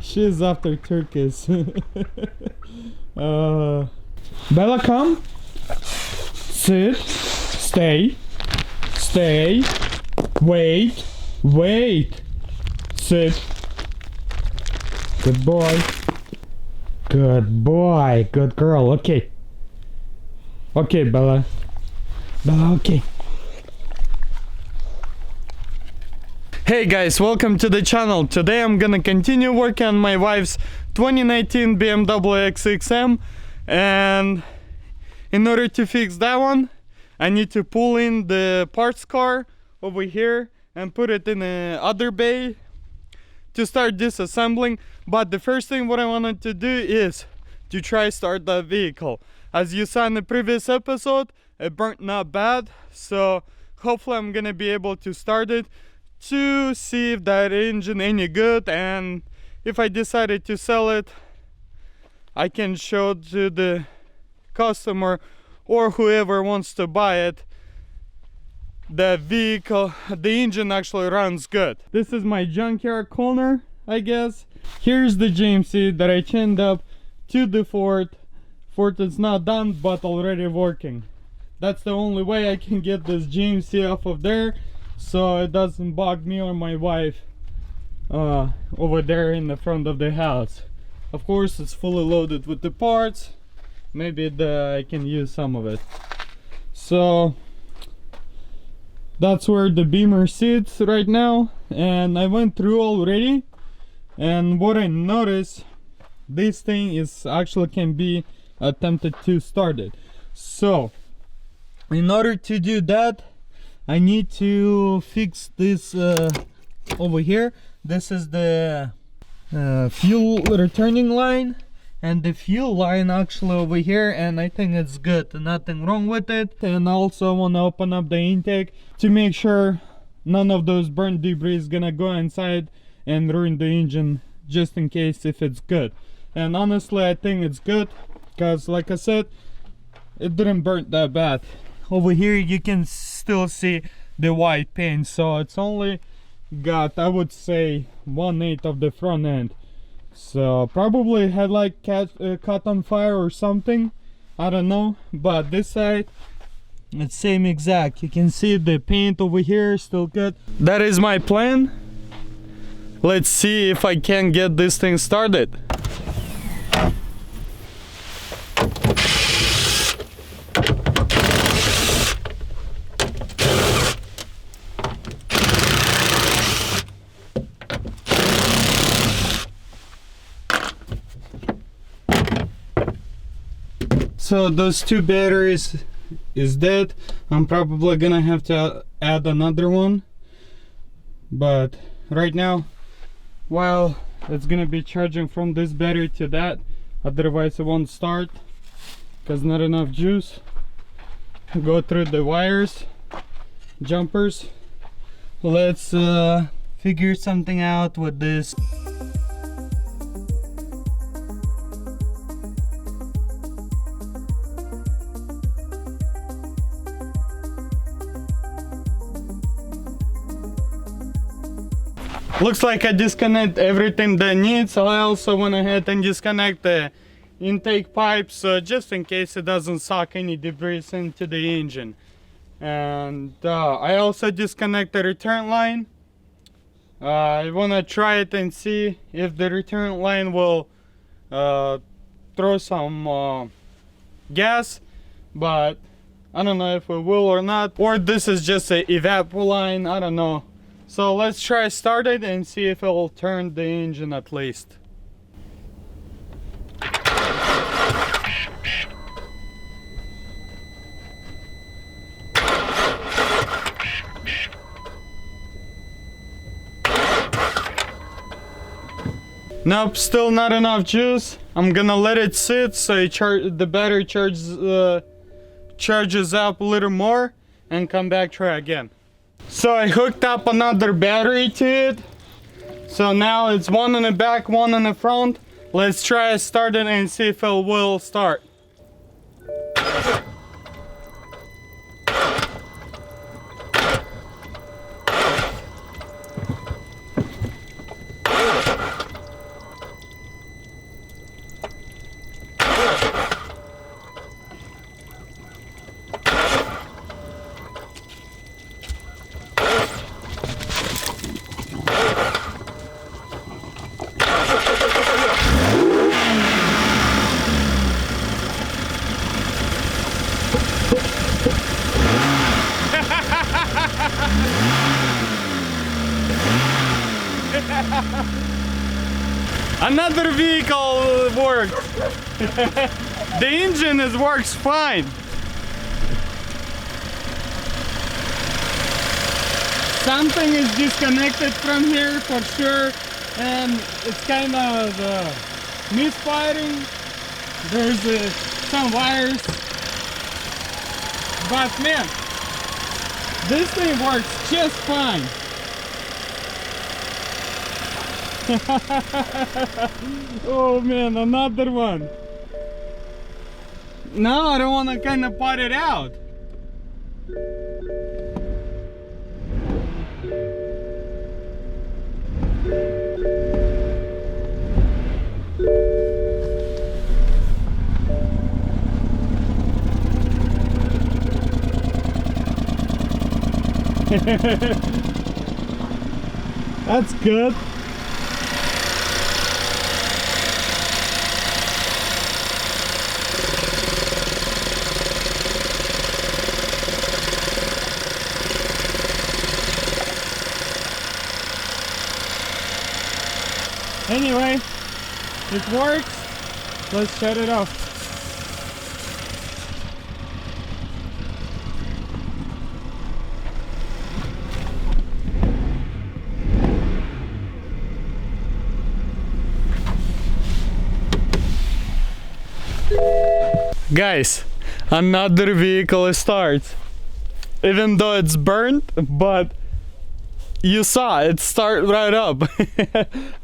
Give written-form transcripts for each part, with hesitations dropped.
She's after turkeys. Bella, come. Sit. Stay. Stay. Wait. Wait. Sit. Good boy. Good boy. Good girl. Okay. Okay, Bella. Bella, okay. Hey guys, welcome to the channel. Today I'm gonna continue working on my wife's 2019 BMW X6M, and in order to fix that one I need to pull in the parts car over here and put it in the other bay to start disassembling. But the first thing what I wanted to do is to try start that vehicle. As you saw in the previous episode, it burnt not bad, so hopefully I'm gonna be able to start it to see if that engine any good, and if I decided to sell it, I can show to the customer or whoever wants to buy it the vehicle, the engine actually runs good. This is my junkyard corner, I guess. Here's the GMC that I chained up to the Ford. Ford is not done but already working. That's the only way I can get this GMC off of there, so it doesn't bug me or my wife over there in the front of the house. Of course, it's fully loaded with the parts. Maybe I can use some of it. So that's where the Beamer sits right now, and I went through already, and what I noticed, this thing is actually can be attempted to start it. So in order to do that, I need to fix this over here. This is the fuel returning line, and the fuel line actually over here, and I think it's good, nothing wrong with it. And I also want to open up the intake to make sure none of those burnt debris is gonna go inside and ruin the engine, just in case if it's good. And honestly I think it's good, because like I said, it didn't burn that bad. Over here you can still see the white paint, so it's only got, I would say, 1/8 of the front end. So probably headlight caught on fire or something, I don't know. But this side, it's same exact. You can see the paint over here is still good. That is my plan. Let's see if I can get this thing started. So those two batteries is dead. I'm probably gonna have to add another one, but right now, while it's gonna be charging from this battery to that, otherwise it won't start because not enough juice. Go through the wires, jumpers. Let's figure something out with this. Looks like I disconnect everything that needs. I also went ahead and disconnect the intake pipes, just in case it doesn't suck any debris into the engine. And I also disconnect the return line. I want to try it and see if the return line will throw some gas, but I don't know if it will or not, or this is just a evap line, I don't know. So let's try start it and see if it will turn the engine at least. Nope, still not enough juice. I'm gonna let it sit so the battery charges up a little more and come back try again. So I hooked up another battery to it. So now it's one in the back, one in the front. Let's try to start it and see if it will start. Another vehicle works. The engine works fine. Something is disconnected from here for sure, and it's kind of misfiring. There's some wires, but man, this thing works just fine. Oh man, another one. Now I don't want to kind of pot it out. That's good. Anyway, it works. Let's shut it off. Guys, another vehicle starts. Even though it's burnt, but you saw it start right up.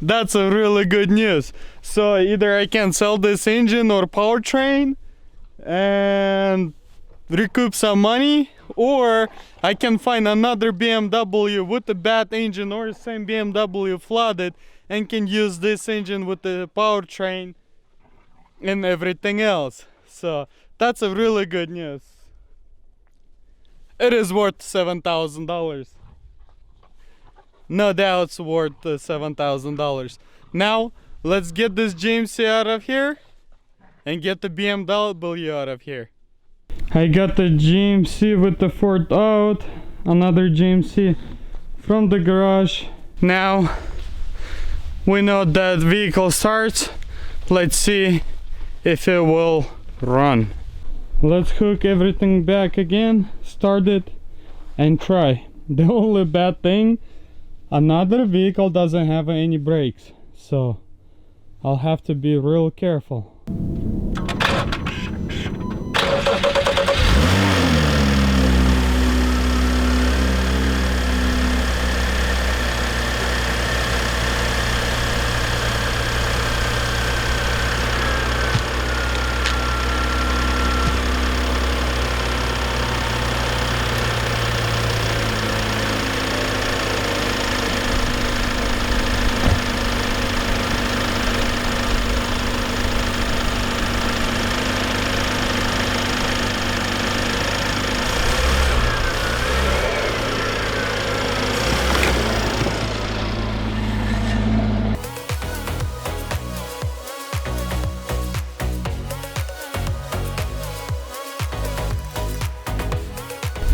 That's a really good news. So either I can sell this engine or powertrain and recoup some money, or I can find another BMW with a bad engine or the same BMW flooded and can use this engine with the powertrain and everything else. So that's a really good news. It is worth $7,000. No doubt it's worth $7,000. Now let's get this GMC out of here and get the BMW out of here. I got the GMC with the Ford out, another GMC from the garage. Now we know that vehicle starts. Let's see if it will run. Let's hook everything back again, start it and try. The only bad thing, another vehicle doesn't have any brakes, so I'll have to be real careful.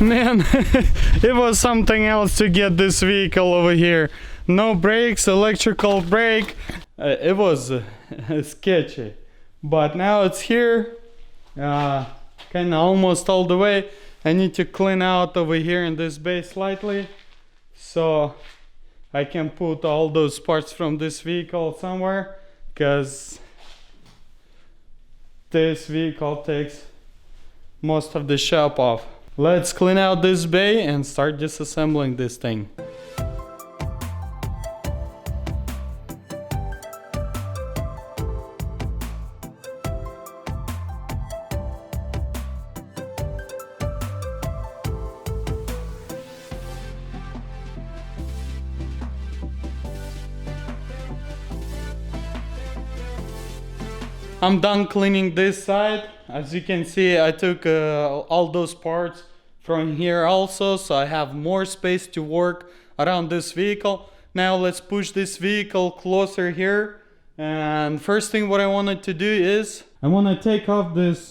Man, it was something else to get this vehicle over here. No brakes, electrical brake. It was sketchy. But now it's here, kind of almost all the way. I need to clean out over here in this bay slightly, so I can put all those parts from this vehicle somewhere, because this vehicle takes most of the shop off. Let's clean out this bay and start disassembling this thing. I'm done cleaning this side. As you can see, I took all those parts from here also, so I have more space to work around this vehicle. Now let's push this vehicle closer here. And first thing what I wanted to do is I want to take off this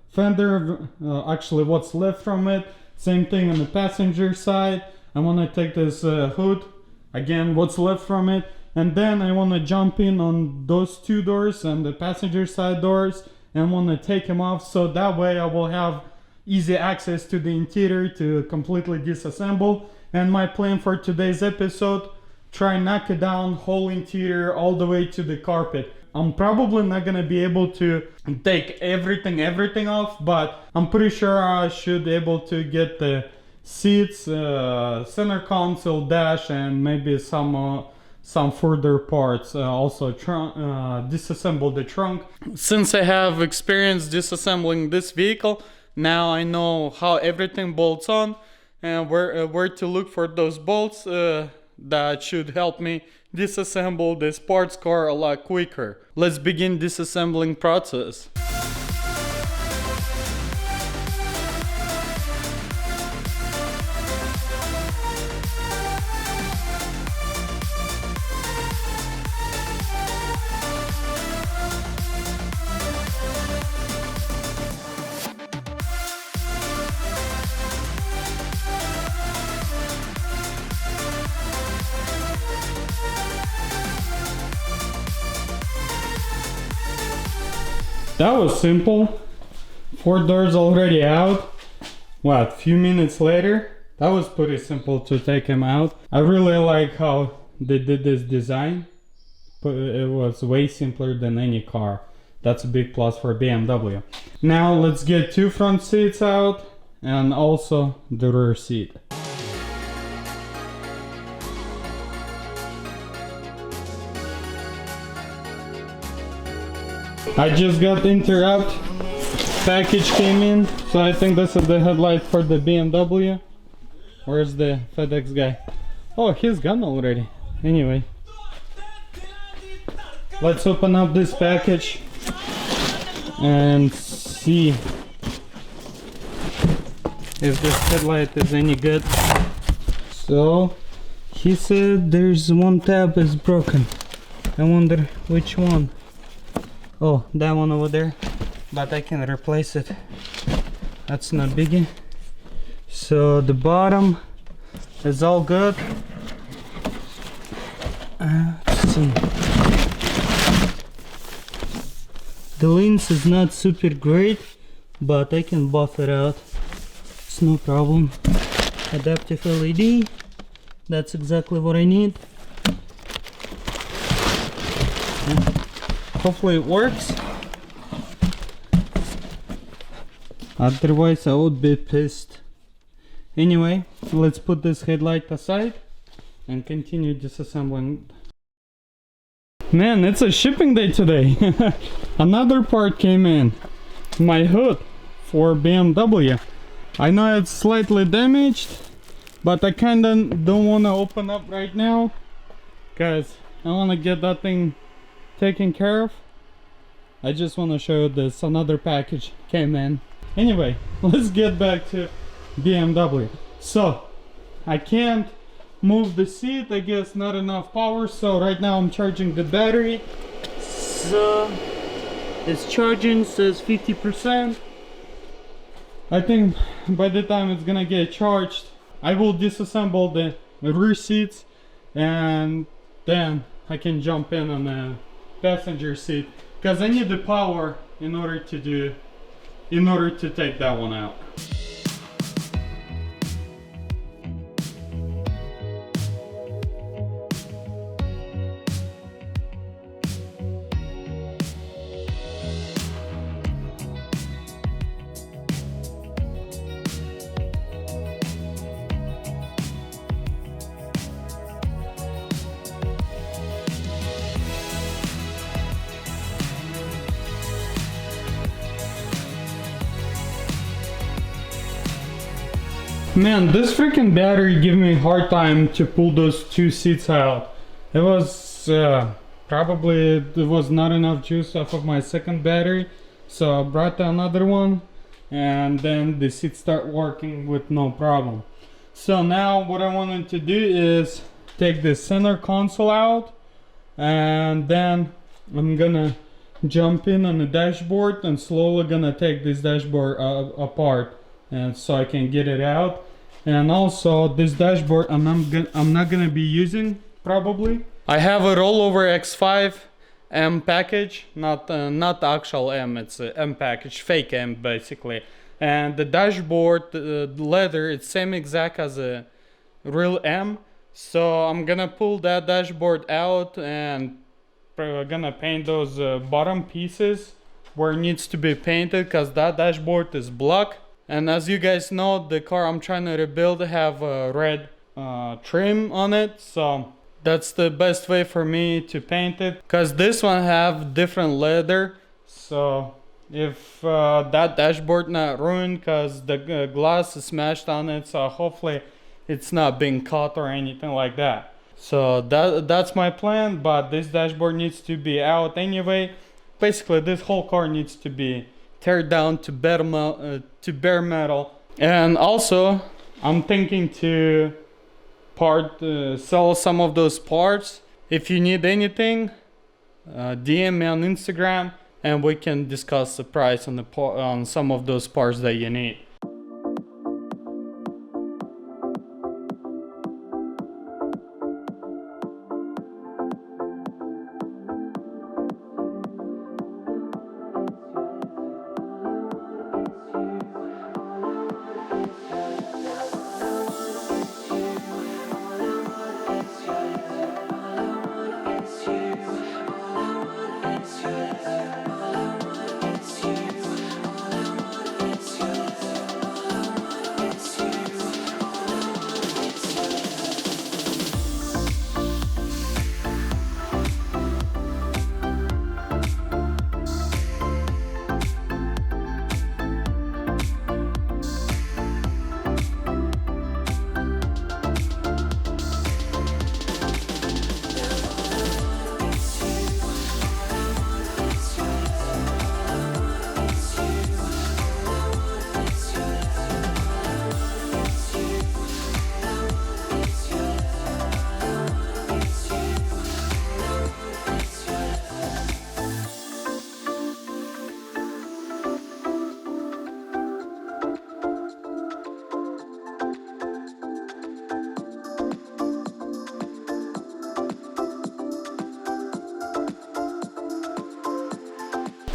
fender, actually what's left from it. Same thing on the passenger side. I want to take this hood. again what's left from it, and then I want to jump in on those two doors and the passenger side doors and want to take them off, so that way I will have easy access to the interior to completely disassemble. And my plan for today's episode, try knock it down whole interior all the way to the carpet. I'm probably not gonna be able to take everything off, but I'm pretty sure I should be able to get the seats, center console, dash, and maybe some further parts. Also disassemble the trunk. Since I have experience disassembling this vehicle, now I know how everything bolts on and where to look for those bolts that should help me disassemble this parts car a lot quicker. Let's begin disassembling process. That was simple. 4 doors already out. What, few minutes later? That was pretty simple to take him out. I really like how they did this design. But it was way simpler than any car. That's a big plus for BMW. Now let's get 2 front seats out and also the rear seat. I just got interrupt. Package came in, so I think this is the headlight for the BMW. Where's the FedEx guy? Oh, he's gone already. Anyway, let's open up this package and see if this headlight is any good. So he said there's one tab is broken. I wonder which one. Oh, that one over there, but I can replace it. That's not biggie. So the bottom is all good. Let's see. The lens is not super great, but I can buff it out. It's no problem. Adaptive LED. That's exactly what I need. Hopefully it works. Otherwise I would be pissed. Anyway, let's put this headlight aside and continue disassembling. Man, it's a shipping day today. Another part came in. My hood for BMW. I know it's slightly damaged, but I kinda don't want to open up right now because I want to get that thing taken care of. I just want to show you this. Another package came in. Anyway, let's get back to BMW. So I can't move the seat, I guess not enough power, so right now I'm charging the battery. So it's charging, says 50%. I think by the time it's gonna get charged, I will disassemble the rear seats and then I can jump in on the passenger seat, because I need the power in order to take that one out. Man, this freaking battery gave me a hard time to pull those 2 seats out. It was probably there was not enough juice off of my second battery, so I brought another one and then the seats start working with no problem. So now what I wanted to do is take the center console out, and then I'm gonna jump in on the dashboard and slowly gonna take this dashboard apart, and so I can get it out. And also this dashboard I'm not gonna be using probably. I have a rollover X5M package, not actual M, it's a M package, fake M basically. And the dashboard, the leather, it's same exact as a real M. So I'm gonna pull that dashboard out and gonna paint those bottom pieces where it needs to be painted, because that dashboard is black. And as you guys know, the car I'm trying to rebuild have a red trim on it, so that's the best way for me to paint it, because this one have different leather. So if that dashboard not ruined because the glass is smashed on it, so hopefully it's not being cut or anything like that. So that's my plan, but this dashboard needs to be out anyway. Basically this whole car needs to be teared down to bare metal. And also I'm thinking to sell some of those parts. If you need anything, DM me on Instagram and we can discuss the price on some of those parts that you need.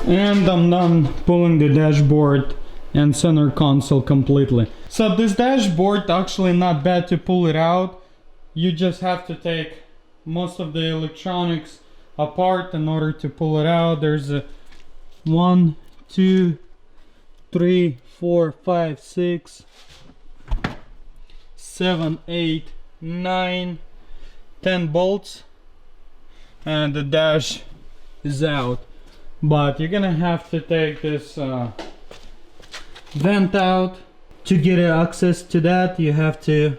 And I'm done pulling the dashboard and center console completely. So this dashboard actually not bad to pull it out. You just have to take most of the electronics apart in order to pull it out. There's a 1, 2, 3, 4, 5, 6, 7, 8, 9, 10 bolts, and the dash is out. But you're gonna have to take this vent out. To get access to that, you have to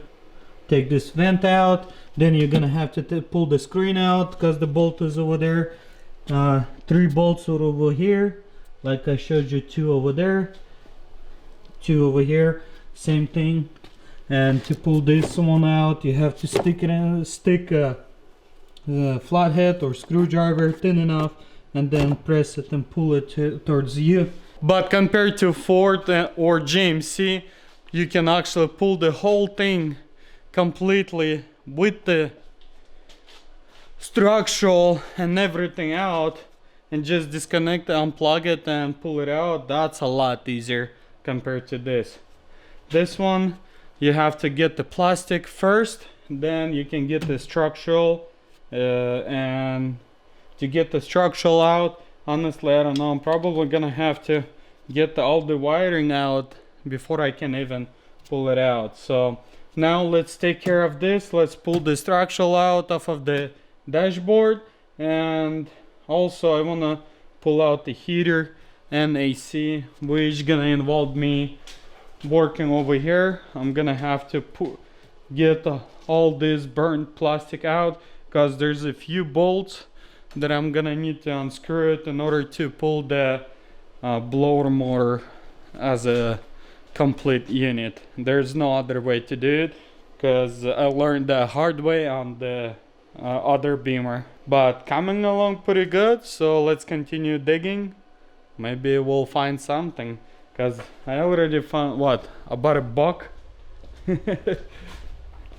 take this vent out. Then you're gonna have to pull the screen out because the bolt is over there. 3 bolts are over here, like I showed you, 2 over there, 2 over here, same thing. And to pull this one out, you have to stick a flathead or screwdriver thin enough, and then press it and pull it towards you. But compared to Ford or GMC, you can actually pull the whole thing completely with the structural and everything out, and just disconnect it, unplug it and pull it out. That's a lot easier compared to this. This one, you have to get the plastic first, then you can get the structural, and to get the structural out, honestly I don't know, I'm probably gonna have to get all the wiring out before I can even pull it out. So now let's take care of this. Let's pull the structural out off of the dashboard, and also I wanna pull out the heater and AC, which gonna involve me working over here. I'm gonna have to get all this burnt plastic out, because there's a few bolts that I'm gonna need to unscrew it in order to pull the blower motor as a complete unit. There's no other way to do it, because I learned the hard way on the other Beamer. But coming along pretty good, so let's continue digging. Maybe we'll find something, because I already found, what, about $1.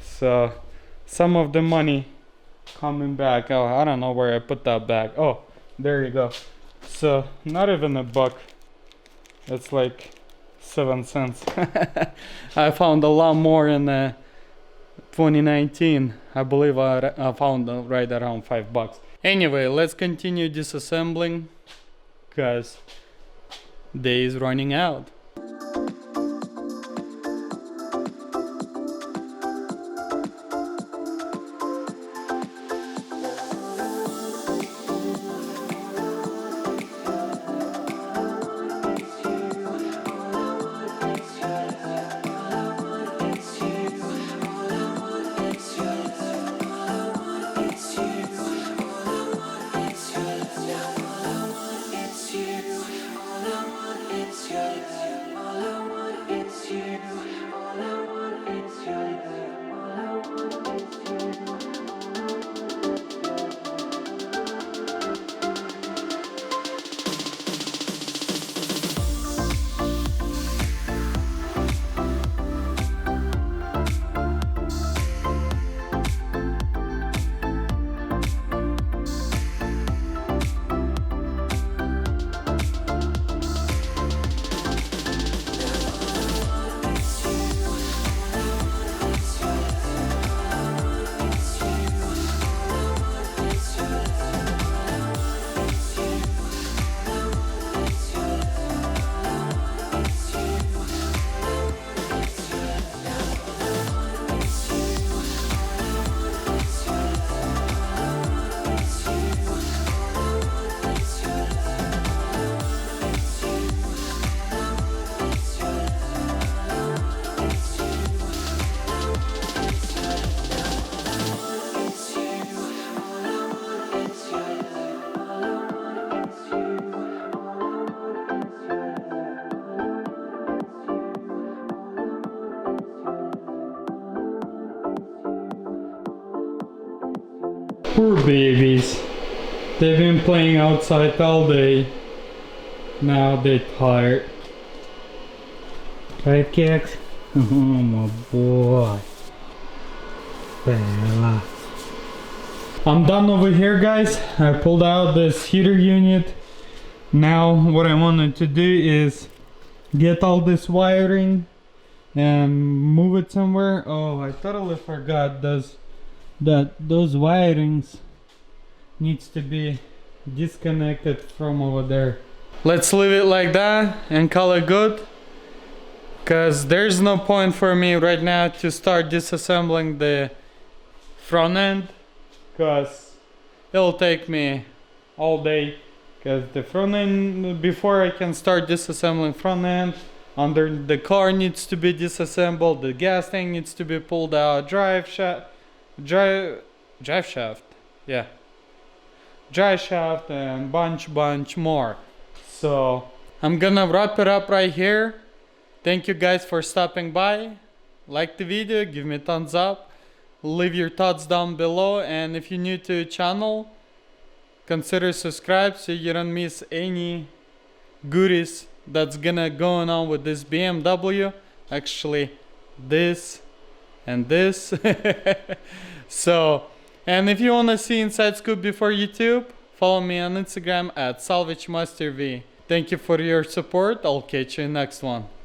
So some of the money coming back. Oh, I don't know where I put that back. Oh, there you go. So not even $1. It's like 7 cents. I found a lot more in 2019. I believe I found right around $5. Anyway, let's continue disassembling because day is running out. Poor babies. They've been playing outside all day. Now they're tired. Right, Kix? Oh my boy. Bella. I'm done over here, guys. I pulled out this heater unit. Now what I wanted to do is get all this wiring and move it somewhere. Oh, I totally forgot those wirings needs to be disconnected from over there. Let's leave it like that and call it good, because there's no point for me right now to start disassembling the front end, because it'll take me all day, because the front end, before I can start disassembling front end, under the car needs to be disassembled, the gas tank needs to be pulled out, drive shaft, yeah, drive shaft, and bunch more. So I'm gonna wrap it up right here. Thank you guys for stopping by. Like the video, give me a thumbs up, leave your thoughts down below, and if you're new to the channel, consider subscribe so you don't miss any goodies that's gonna going on with this BMW. Actually, this and this. So, and if you want to see inside scoop before YouTube, follow me on Instagram at Salvagemasterv. Thank you for your support. I'll catch you in the next one.